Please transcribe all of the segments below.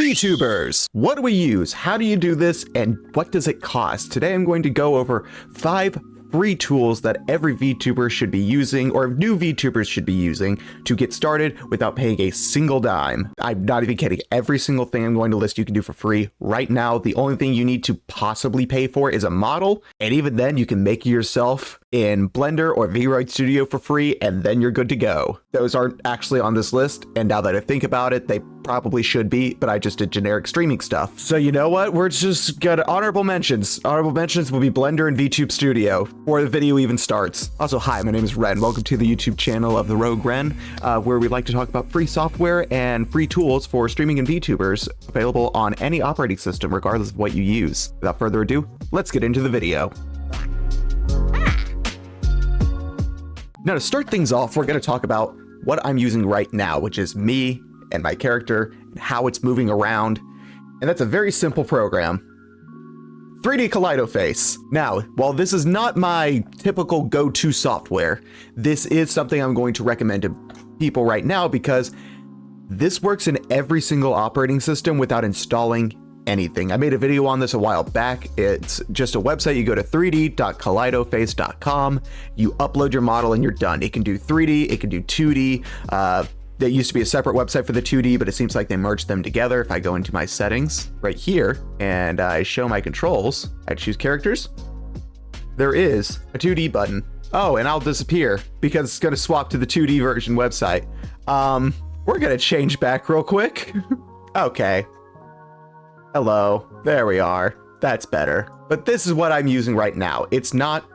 VTubers. What do we use? How do you do this? And what does it cost? Today I'm going to go over 5 free tools that every VTuber should be using, or new VTubers should be using, to get started without paying a single dime. I'm not even kidding. Every single thing I'm going to list you can do for free. Right now, the only thing you need to possibly pay for is a model, and even then you can make it yourself in Blender or VTube Studio for free, and then you're good to go. Those aren't actually on this list, and now that I think about it, they probably should be, but I just did generic streaming stuff. So you know what? We're just gonna honorable mentions. Honorable mentions will be Blender and VTube Studio before the video even starts. Also, hi, my name is Ren. Welcome to the YouTube channel of the Rogue Ren, where we like to talk about free software and free tools for streaming and VTubers available on any operating system, regardless of what you use. Without further ado, let's get into the video. Now, to start things off, we're going to talk about what I'm using right now, which is me and my character and how it's moving around. And that's a very simple program. 3D Kalidoface. Now, while this is not my typical go-to software, this is something I'm going to recommend to people right now because this works in every single operating system without installing anything. I made a video on this a while back. It's just a website. You go to 3d.kalidoface.com, you upload your model and you're done. It can do 3D, it can do 2D. There used to be a separate website for the 2D, but it seems like they merged them together. If I go into my settings right here and I show my controls, I choose characters, there is a 2D button. Oh, and I'll disappear because it's going to swap to the 2D version website. We're going to change back real quick. Okay. Hello, there we are. That's better. But this is what I'm using right now. It's not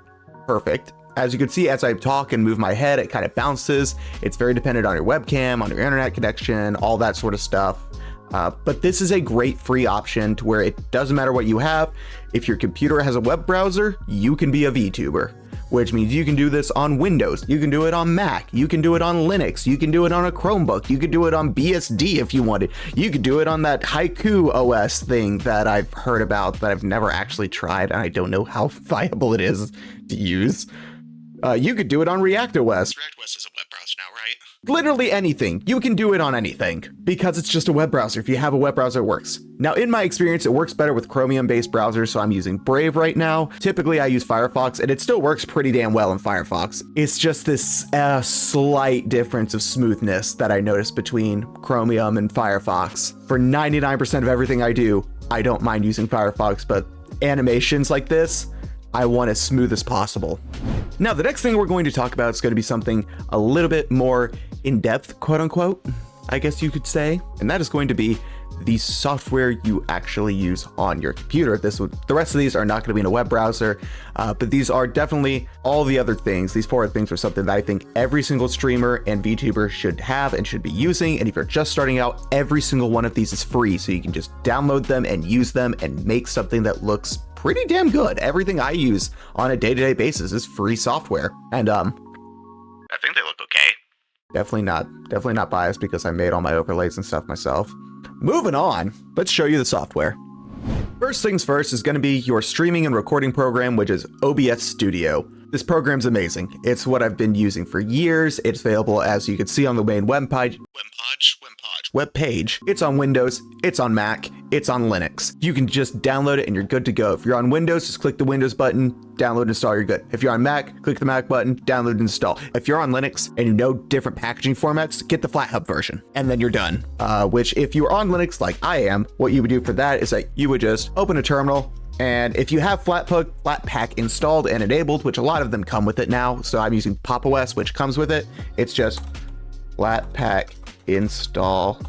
perfect. As you can see, as I talk and move my head, it kind of bounces. It's very dependent on your webcam, on your internet connection, all that sort of stuff. But this is a great free option to where it doesn't matter what you have. If your computer has a web browser, you can be a VTuber, which means you can do this on Windows, you can do it on Mac, you can do it on Linux, you can do it on a Chromebook, you can do it on BSD if you wanted, you could do it on that Haiku OS thing that I've heard about that I've never actually tried, and I don't know how viable it is to use. You could do it on React OS. React OS is a web browser now, right? Literally anything. You can do it on anything because it's just a web browser. If you have a web browser, it works. Now, in my experience, it works better with Chromium-based browsers, so I'm using Brave right now. Typically, I use Firefox, and it still works pretty damn well in Firefox. It's just this slight difference of smoothness that I noticed between Chromium and Firefox. For 99% of everything I do, I don't mind using Firefox, but animations like this, I want as smooth as possible. Now, the next thing we're going to talk about is going to be something a little bit more in-depth, quote unquote, I guess you could say, and that is going to be the software you actually use on your computer. The rest of these are not going to be in a web browser, but these are definitely all the other things. These 4 things are something that I think every single streamer and VTuber should have and should be using. And if you're just starting out, every single one of these is free, so you can just download them and use them and make something that looks pretty damn good. Everything I use on a day-to-day basis is free software. And I think they look okay. Definitely not biased because I made all my overlays and stuff myself. Moving on, let's show you the software. First things first is going to be your streaming and recording program, which is OBS Studio. This program's amazing. It's what I've been using for years. It's available, as you can see, on the main web page. It's on Windows, it's on Mac, it's on Linux. You can just download it and you're good to go. If you're on Windows, just click the Windows button, download and install, you're good. If you're on Mac, click the Mac button, download and install. If you're on Linux and you know different packaging formats, get the FlatHub version, and then you're done. Which, if you're on Linux like I am, what you would do for that is that you would just open a terminal, and if you have Flatpak installed and enabled, which a lot of them come with it now, so I'm using Pop! OS, which comes with it, it's just Flatpak install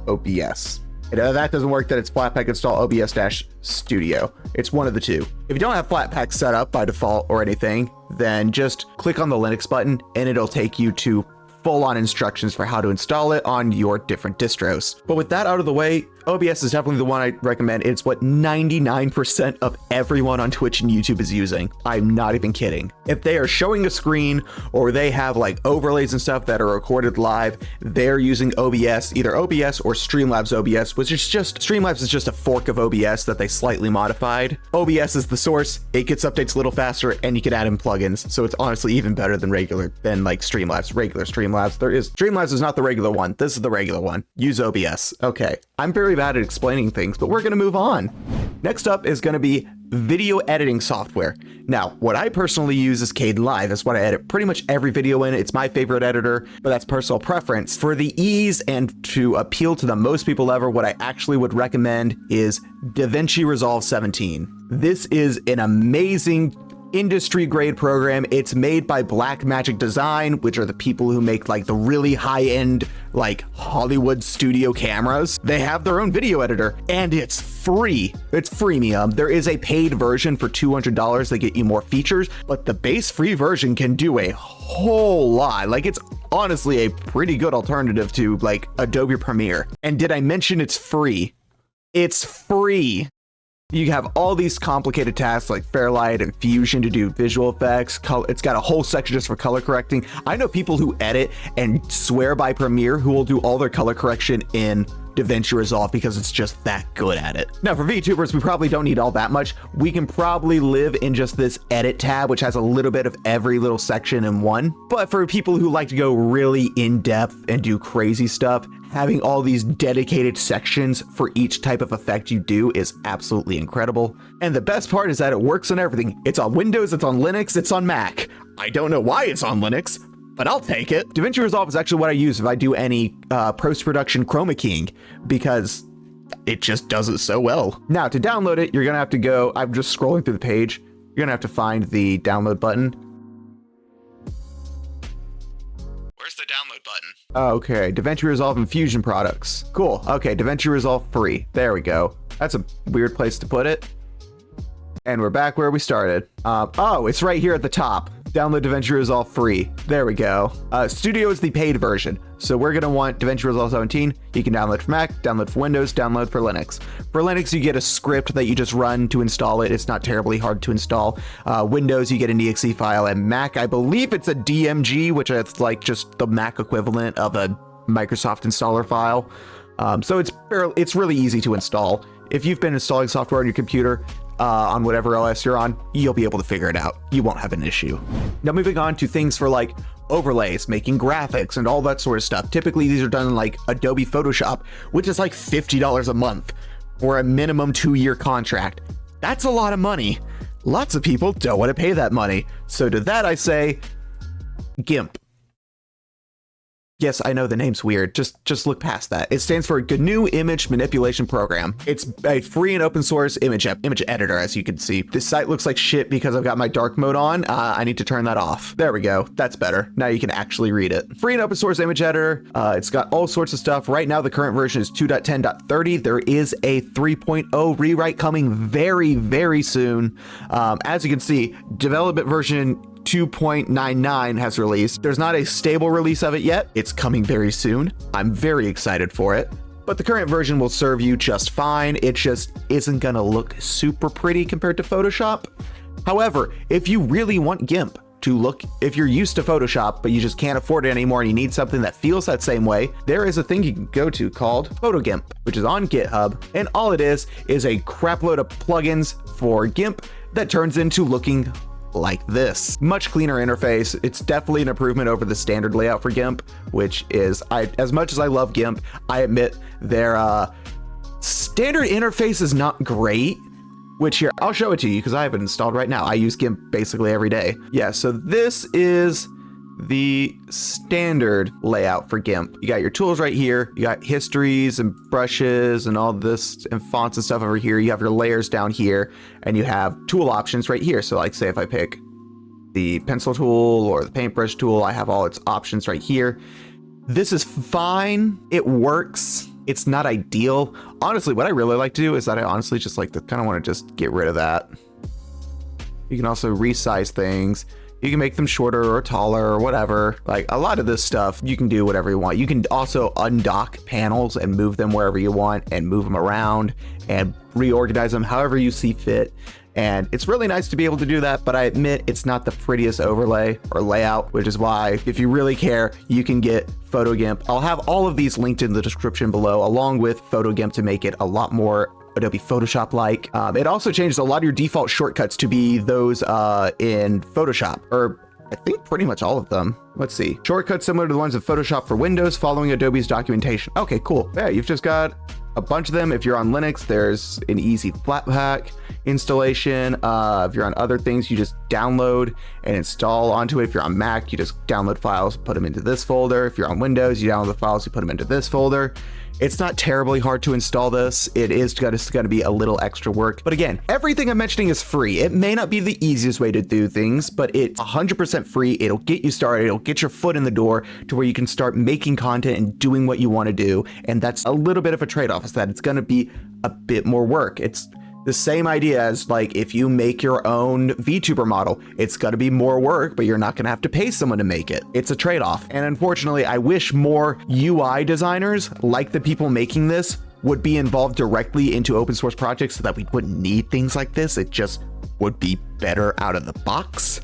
OBS. And if that doesn't work, then it's Flatpak install OBS-Studio. It's one of the two. If you don't have Flatpak set up by default or anything, then just click on the Linux button and it'll take you to full-on instructions for how to install it on your different distros. But with that out of the way, OBS is definitely the one I recommend. It's what 99% of everyone on Twitch and YouTube is using. I'm not even kidding. If they are showing a screen or they have like overlays and stuff that are recorded live, they're using OBS, either OBS or Streamlabs OBS, which is just, Streamlabs is just a fork of OBS that they slightly modified. OBS is the source, it gets updates a little faster, and you can add in plugins. So it's honestly even better than regular Streamlabs. Regular Streamlabs Streamlabs. Streamlabs is not the regular one. This is the regular one. Use OBS. Okay. I'm very bad at explaining things, but we're going to move on. Next up is going to be video editing software. Now, what I personally use is Kalidoface. That's what I edit pretty much every video in. It's my favorite editor, but that's personal preference. For the ease and to appeal to the most people ever, what I actually would recommend is DaVinci Resolve 17. This is an amazing industry grade program. It's made by Blackmagic Design, which are the people who make like the really high end like Hollywood studio cameras. They have their own video editor and it's free. It's freemium. There is a paid version for $200 that get you more features, but the base free version can do a whole lot. Like it's honestly a pretty good alternative to like Adobe Premiere. And did I mention it's free? It's free. You have all these complicated tasks like Fairlight and Fusion to do visual effects. It's got a whole section just for color correcting. I know people who edit and swear by Premiere who will do all their color correction in DaVinci Resolve because it's just that good at it. Now for VTubers, we probably don't need all that much. We can probably live in just this edit tab, which has a little bit of every little section in one. But for people who like to go really in depth and do crazy stuff, having all these dedicated sections for each type of effect you do is absolutely incredible. And the best part is that it works on everything. It's on Windows, it's on Linux, it's on Mac. I don't know why it's on Linux, but I'll take it. DaVinci Resolve is actually what I use if I do any post-production chroma keying because it just does it so well. Now to download it, you're gonna have to go, I'm just scrolling through the page. You're gonna have to find the download button. Where's the download button? Okay, DaVinci Resolve and Fusion products. Cool, okay, DaVinci Resolve free. There we go. That's a weird place to put it. And we're back where we started. Oh, it's right here at the top. Download DaVinci Resolve free. There we go. Studio is the paid version. So we're gonna want DaVinci Resolve 17. You can download for Mac, download for Windows, download for Linux. For Linux, you get a script that you just run to install it. It's not terribly hard to install. Windows, you get an exe file, and Mac, I believe it's a DMG, which is like just the Mac equivalent of a Microsoft installer file. So it's really easy to install. If you've been installing software on your computer, on whatever OS you're on, you'll be able to figure it out. You won't have an issue. Now moving on to things for like overlays, making graphics and all that sort of stuff. Typically these are done in like Adobe Photoshop, which is like $50 a month for a minimum 2-year contract. That's a lot of money. Lots of people don't want to pay that money. So to that I say, GIMP. Yes, I know the name's weird. Just look past that. It stands for GNU Image Manipulation Program. It's a free and open source image editor, as you can see. This site looks like shit because I've got my dark mode on. I need to turn that off. There we go. That's better. Now you can actually read it. Free and open source image editor. It's got all sorts of stuff. Right now, the current version is 2.10.30. There is a 3.0 rewrite coming very, very soon. As you can see, development version 2.99 has released. There's not a stable release of it yet. It's coming very soon. I'm very excited for it. But the current version will serve you just fine. It just isn't gonna look super pretty compared to Photoshop. However, if you really want GIMP to look, if you're used to Photoshop, but you just can't afford it anymore and you need something that feels that same way, there is a thing you can go to called PhotoGIMP, which is on GitHub. And all it is a crap load of plugins for GIMP that turns into looking like this. Much cleaner interface. It's definitely an improvement over the standard layout for GIMP, which is, as much as I love GIMP, I admit their standard interface is not great, which here, I'll show it to you because I have it installed right now. I use GIMP basically every day. Yeah, so this is the standard layout for GIMP. You got your tools right here. You got histories and brushes and all this and fonts and stuff over here. You have your layers down here and you have tool options right here. So like say if I pick the pencil tool or the paintbrush tool, I have all its options right here. This is fine. It works. It's not ideal. Honestly, what I really like to do is that I honestly just like to kind of want to just get rid of that. You can also resize things. You can make them shorter or taller or whatever. Like a lot of this stuff, you can do whatever you want. You can also undock panels and move them wherever you want and move them around and reorganize them however you see fit. And it's really nice to be able to do that, but I admit it's not the prettiest overlay or layout, which is why if you really care, you can get PhotoGIMP. I'll have all of these linked in the description below, along with PhotoGIMP to make it a lot more Adobe Photoshop-like. It also changed a lot of your default shortcuts to be those in Photoshop, or I think pretty much all of them. Let's see. Shortcuts similar to the ones of Photoshop for Windows following Adobe's documentation. Okay, cool. Yeah, you've just got a bunch of them. If you're on Linux, there's an easy Flatpak installation. If you're on other things, you just download and install onto it. If you're on Mac, you just download files, put them into this folder. If you're on Windows, you download the files, you put them into this folder. It's not terribly hard to install this. It is going to be a little extra work. But again, everything I'm mentioning is free. It may not be the easiest way to do things, but it's 100% free. It'll get you started. It'll get your foot in the door to where you can start making content and doing what you want to do. And that's a little bit of a trade-off, is that it's going to be a bit more work. It's the same idea as like if you make your own VTuber model, it's going to be more work, but you're not going to have to pay someone to make it. It's a trade-off. And unfortunately, I wish more UI designers like the people making this would be involved directly into open source projects so that we wouldn't need things like this. It just would be better out of the box.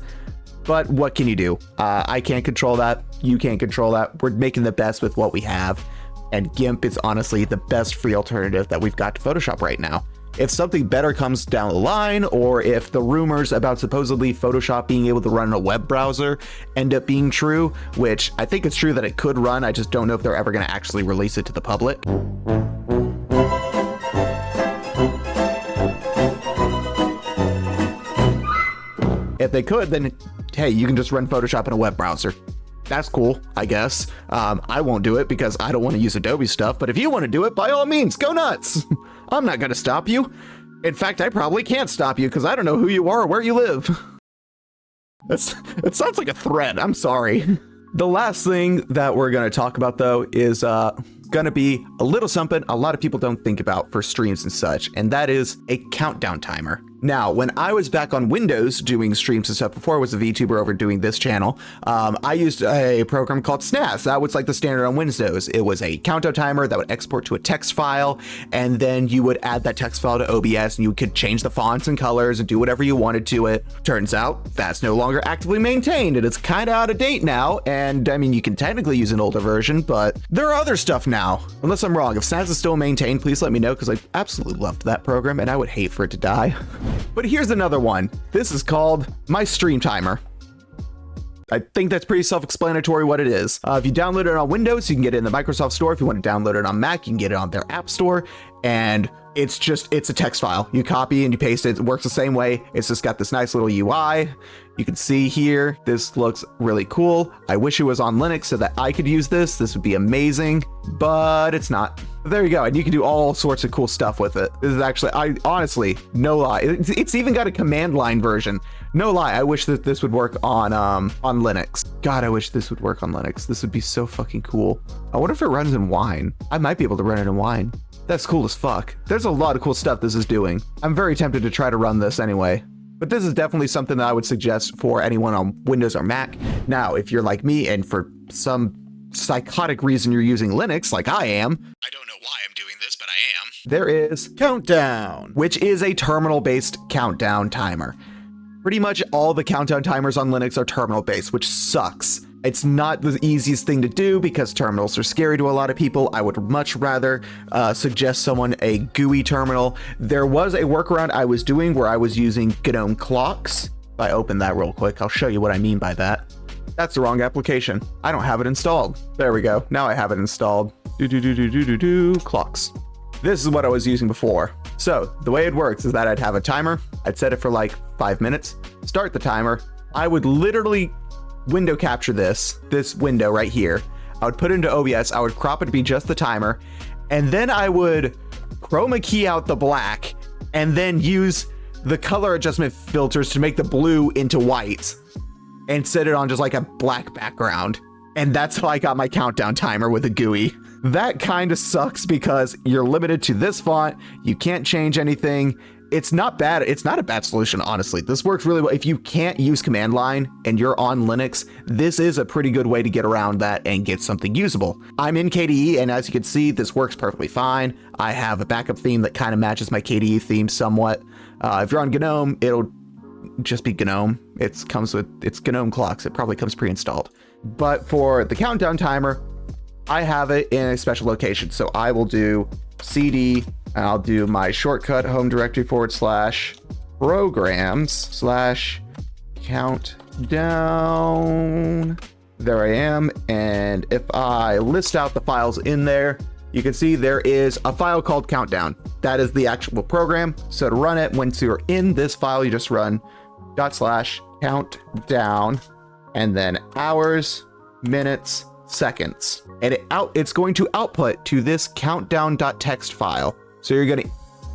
But what can you do? I can't control that. You can't control that. We're making the best with what we have. And GIMP is honestly the best free alternative that we've got to Photoshop right now. If something better comes down the line, or if the rumors about supposedly Photoshop being able to run in a web browser end up being true, which I think it's true that it could run, I just don't know if they're ever going to actually release it to the public. If they could, then hey, you can just run Photoshop in a web browser. That's cool, I guess. I won't do it because I don't want to use Adobe stuff, but if you want to do it, by all means, go nuts. I'm not going to stop you. In fact, I probably can't stop you because I don't know who you are or where you live. It sounds like a threat. I'm sorry. The last thing that we're going to talk about, though, is going to be a little something a lot of people don't think about for streams and such, and that is a countdown timer. Now, when I was back on Windows doing streams and stuff before I was a VTuber over doing this channel, I used a program called Snaz. That was like the standard on Windows. It was a countdown timer that would export to a text file, and then you would add that text file to OBS, and you could change the fonts and colors and do whatever you wanted to it. Turns out that's no longer actively maintained, and it's kind of out of date now. And I mean, you can technically use an older version, but there are other stuff now. Unless I'm wrong, if Snaz is still maintained, please let me know, because I absolutely loved that program, and I would hate for it to die. But here's another one. This is called my stream timer. I think that's pretty self-explanatory what it is. If you download it on Windows, you can get it in the Microsoft Store. If you want to download it on Mac, you can get it on their App Store. And it's a text file. You copy and you paste it. It works the same way. It's just got this nice little UI. You can see here, this looks really cool. I wish it was on Linux so that I could use this. This would be amazing, but it's not. There you go. And you can do all sorts of cool stuff with it. This is actually, I honestly, no lie. It's even got a command line version. No lie. I wish that this would work on Linux. God, I wish this would work on Linux. This would be so fucking cool. I wonder if it runs in Wine. I might be able to run it in Wine. That's cool as fuck. There's a lot of cool stuff this is doing. I'm very tempted to try to run this anyway. But this is definitely something that I would suggest for anyone on Windows or Mac. Now, if you're like me and for some psychotic reason you're using Linux, like I am. I don't know why I'm doing this, but I am. There is Countdown, which is a terminal-based countdown timer. Pretty much all the countdown timers on Linux are terminal-based, which sucks. It's not the easiest thing to do because terminals are scary to a lot of people. I would much rather suggest someone a GUI terminal. There was a workaround I was doing where I was using GNOME clocks. If I open that real quick, I'll show you what I mean by that. That's the wrong application. I don't have it installed. There we go. Now I have it installed. Clocks. This is what I was using before. So the way it works is that I'd have a timer. I'd set it for like 5 minutes, start the timer. I would literally window capture this window right here. I would put it into OBS. I would crop it to be just the timer. And then I would chroma key out the black and then use the color adjustment filters to make the blue into white and set it on just like a black background. And that's how I got my countdown timer with a GUI. That kind of sucks because you're limited to this font. You can't change anything. It's not bad. It's not a bad solution, honestly. This works really well. If you can't use command line and you're on Linux, this is a pretty good way to get around that and get something usable. I'm in KDE, and as you can see, this works perfectly fine. I have a backup theme that kind of matches my KDE theme somewhat. If you're on GNOME, it'll just be GNOME. It's GNOME clocks. It probably comes pre-installed. But for the countdown timer, I have it in a special location. So I will do CD, and I'll do my shortcut home directory /programs/countdown. countdown. There I am. And if I list out the files in there, you can see there is a file called countdown. That is the actual program. So to run it, once you're in this file, you just run /countdown and then hours, minutes, seconds. And it's going to output to this countdown.txt file. So you're going to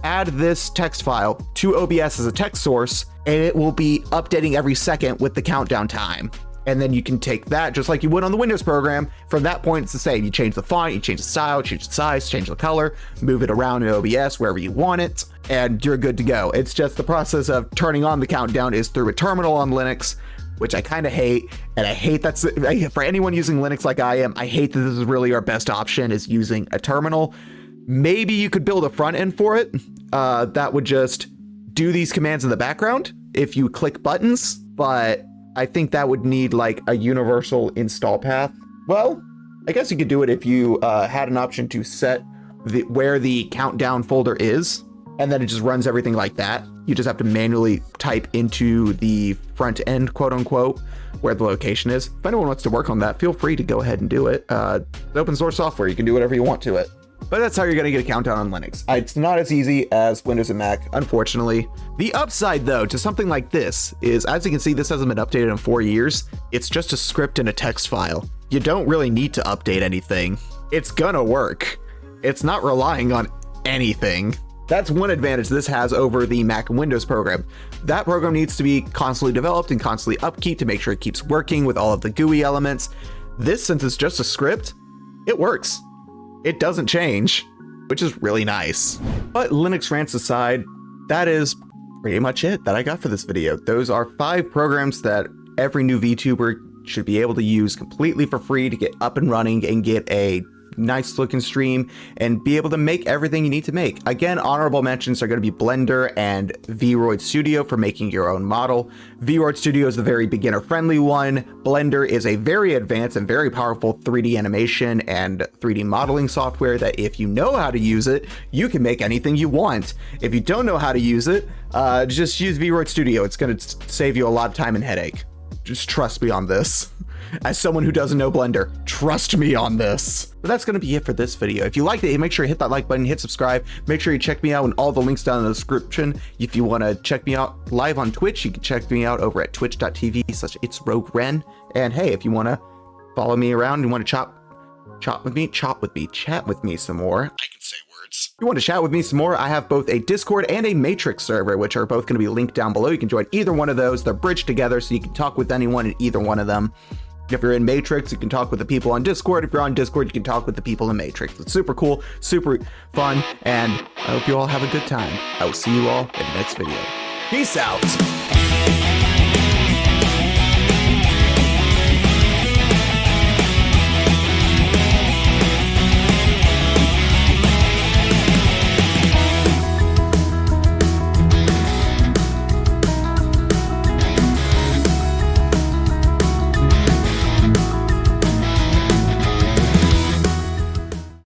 add this text file to OBS as a text source, and it will be updating every second with the countdown time. And then you can take that just like you would on the Windows program. From that point, it's the same. You change the font, you change the style, change the size, change the color, move it around in OBS wherever you want it, and you're good to go. It's just the process of turning on the countdown is through a terminal on Linux, which I kind of hate. And I hate for anyone using Linux like I am, I hate that this is really our best option is using a terminal. Maybe you could build a front end for it that would just do these commands in the background if you click buttons, but I think that would need like a universal install path. Well, I guess you could do it if you had an option to set where the countdown folder is, and then it just runs everything like that. You just have to manually type into the front end, quote unquote, where the location is. If anyone wants to work on that, feel free to go ahead and do it. It's open source software. You can do whatever you want to it. But that's how you're going to get a countdown on Linux. It's not as easy as Windows and Mac, unfortunately. The upside, though, to something like this is, as you can see, this hasn't been updated in 4 years. It's just a script and a text file. You don't really need to update anything. It's gonna work. It's not relying on anything. That's one advantage this has over the Mac and Windows program. That program needs to be constantly developed and constantly upkeep to make sure it keeps working with all of the GUI elements. This, since it's just a script, it works. It doesn't change, which is really nice. But Linux rants aside, that is pretty much it that I got for this video. Those are 5 programs that every new VTuber should be able to use completely for free to get up and running and get a nice looking stream and be able to make everything you need to make. Again, honorable mentions are going to be Blender and VTube Studio for making your own model. VTube Studio is the very beginner friendly one. Blender is a very advanced and very powerful 3D animation and 3D modeling software that if you know how to use it, you can make anything you want. If you don't know how to use it, just use VTube Studio. It's going to save you a lot of time and headache. Just trust me on this. As someone who doesn't know Blender, trust me on this. But that's going to be it for this video. If you liked it, make sure you hit that like button, hit subscribe. Make sure you check me out in all the links down in the description. If you want to check me out live on Twitch, you can check me out over at twitch.tv/itsrogueren. And hey, if you want to follow me around and want to chat with me some more. I can say words. If you want to chat with me some more, I have both a Discord and a Matrix server, which are both going to be linked down below. You can join either one of those. They're bridged together, so you can talk with anyone in either one of them. If you're in Matrix, you can talk with the people on Discord. If you're on Discord, you can talk with the people in Matrix. It's super cool, super fun, and I hope you all have a good time. I will see you all in the next video. Peace out.